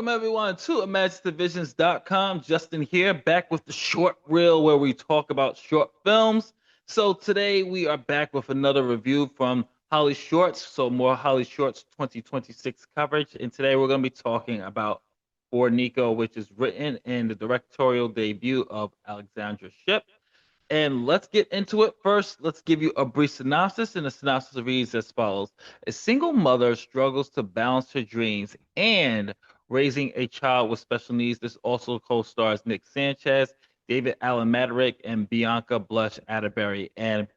Welcome everyone to imaginativevisions.com. Justin here, back with the short reel where we talk about short films. So today we are back with another review from HollyShorts. So more HollyShorts 2026 coverage. And today we're going to be talking about For Niko, which is written in the directorial debut of Alexandra Shipp. And let's get into it. First, let's give you a brief synopsis, and the synopsis reads as follows. A single mother struggles to balance her dreams and raising a child with special needs. This also co-stars Nik Sanchez, David Allen Maderick, and Bianca Blush Atterberry. And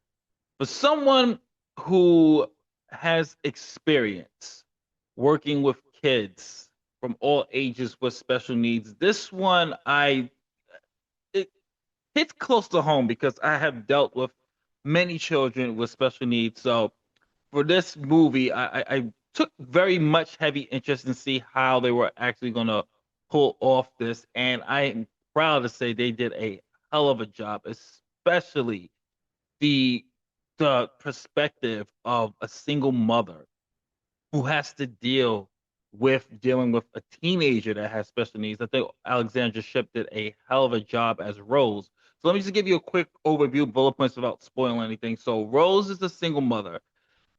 for someone who has experience working with kids from all ages with special needs, this one it hits close to home because I have dealt with many children with special needs. So for this movie, I took very much heavy interest in see how they were actually going to pull off this, and I am proud to say they did a hell of a job, especially the the perspective of a single mother who has to dealing with a teenager that has special needs. I think Alexandra Shipp did a hell of a job as Rose. So let me just give you a quick overview, bullet points without spoiling anything. So Rose is a single mother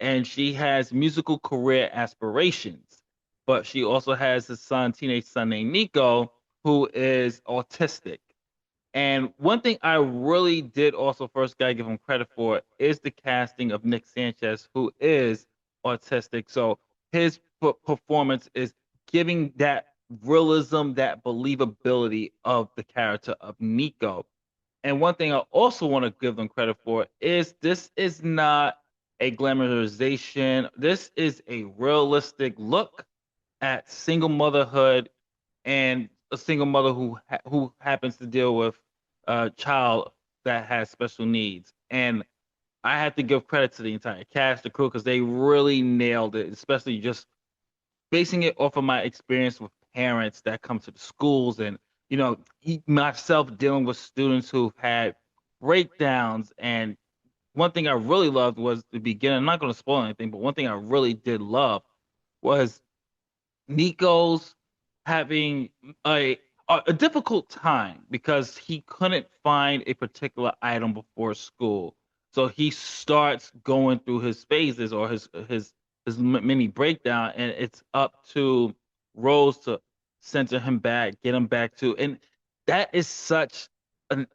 and she has musical career aspirations, but she also has a teenage son named Niko, who is autistic. And one thing I really did also first gotta give him credit for is the casting of Nik Sanchez, who is autistic. So his performance is giving that realism, that believability of the character of Niko. And one thing I also want to give them credit for is this is not a glamorization. This is a realistic look at single motherhood and a single mother who happens to deal with a child that has special needs. And I have to give credit to the entire cast, the crew, because they really nailed it, especially just basing it off of my experience with parents that come to the schools and myself dealing with students who've had breakdowns. And one thing I really loved was the beginning. I'm not going to spoil anything, but one thing I really did love was Nico's having a difficult time because he couldn't find a particular item before school. So he starts going through his phases or his mini breakdown, and it's up to Rose to center him back, get him back to, and that is such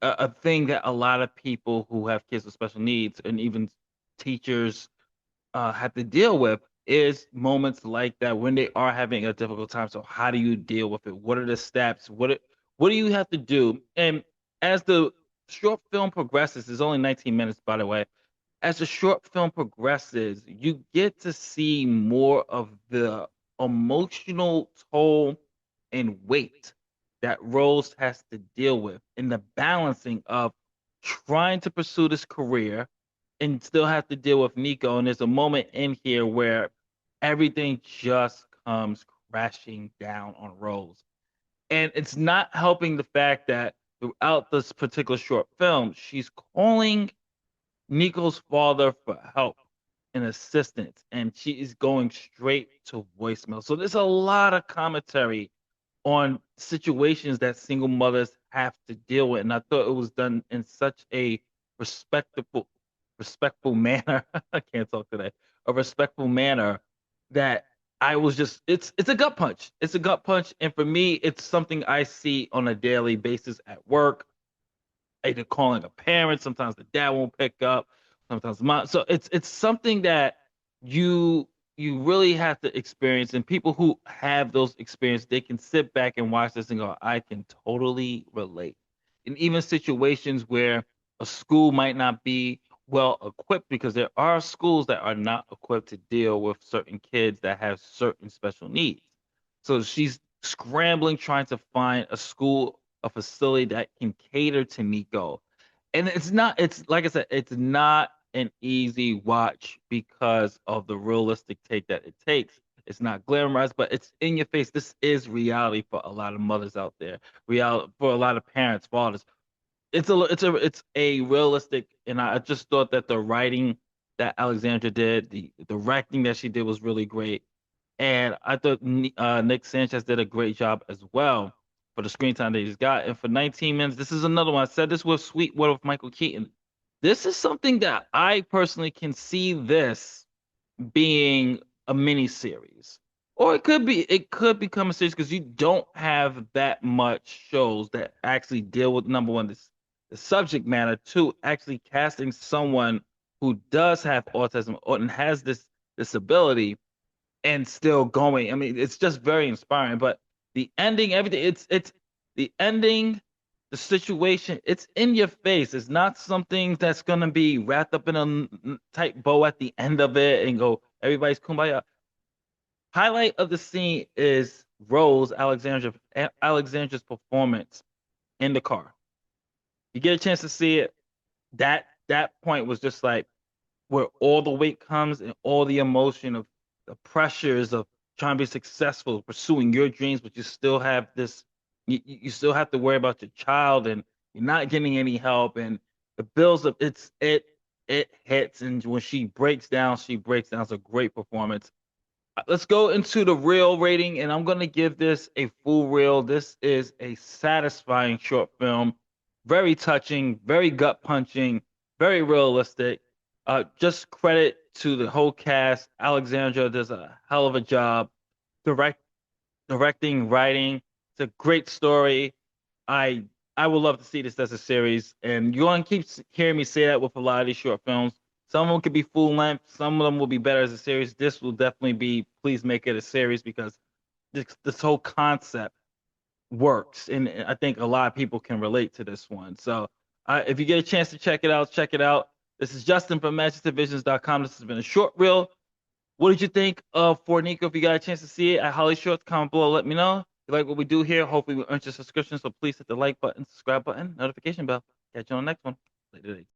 a thing that a lot of people who have kids with special needs and even teachers have to deal with is moments like that when they are having a difficult time. So how do you deal with it? What are the steps? What do you have to do? And as the short film progresses, it's only 19 minutes, by the way. As the short film progresses, you get to see more of the emotional toll and weight that Rose has to deal with in the balancing of trying to pursue this career and still have to deal with Niko. And there's a moment in here where everything just comes crashing down on Rose. And it's not helping the fact that throughout this particular short film, she's calling Niko's father for help and assistance, and she is going straight to voicemail. So there's a lot of commentary on situations that single mothers have to deal with. And I thought it was done in such a respectable, respectful manner. I can't talk today. A respectful manner that I was just it's a gut punch. It's a gut punch. And for me, it's something I see on a daily basis at work, either calling a parent, sometimes the dad won't pick up, sometimes mom. So it's something that you really have to experience, and people who have those experiences, they can sit back and watch this and go, I can totally relate. And even situations where a school might not be well equipped, because there are schools that are not equipped to deal with certain kids that have certain special needs. So she's scrambling trying to find a school, a facility that can cater to Niko. And it's like I said, it's not an easy watch because of the realistic take that it takes. It's not glamorized, but it's in your face. This is reality for a lot of mothers out there. Reality for a lot of parents, fathers. It's a realistic, and I just thought that the writing that Alexandra did, the directing that she did was really great. And I thought Nik Sanchez did a great job as well for the screen time that he's got. And for 19 minutes, this is another one. I said this with Sweetwater with Michael Keaton. This is something that I personally can see this being a mini series. Or it could become a series because you don't have that much shows that actually deal with number one, this the subject matter, two, actually casting someone who does have autism or and has this ability and still going. I mean, it's just very inspiring. But the ending, everything, it's the ending, the situation, it's in your face. It's not something that's gonna be wrapped up in a tight bow at the end of it and go, everybody's kumbaya. Highlight of the scene is Alexandra's performance in the car. You get a chance to see it. That point was just like where all the weight comes and all the emotion of the pressures of trying to be successful, pursuing your dreams, but you still have this, you still have to worry about your child and you're not getting any help and the bills of it hits and when she breaks down, she breaks down. It's a great performance. Let's go into the real rating, and I'm going to give this a full reel. This is a satisfying short film, very touching, very gut punching, very realistic. Just credit to the whole cast. Alexandra does a hell of a job direct directing, writing. It's a great story. I I would love to see this as a series, and you're going to keep hearing me say that with a lot of these short films. Some of them could be full length, some of them will be better as a series. This will definitely be, please make it a series because this whole concept works, and I think a lot of people can relate to this one. So, if you get a chance to check it out, check it out. This is Justin from imaginativvisions.com. This has been a short reel. What did you think of For Niko? If you got a chance to see it at HollyShorts, comment below. Let me know. If you like what we do here, hopefully we earn your subscription. So please hit the like button, subscribe button, notification bell. Catch you on the next one. Later.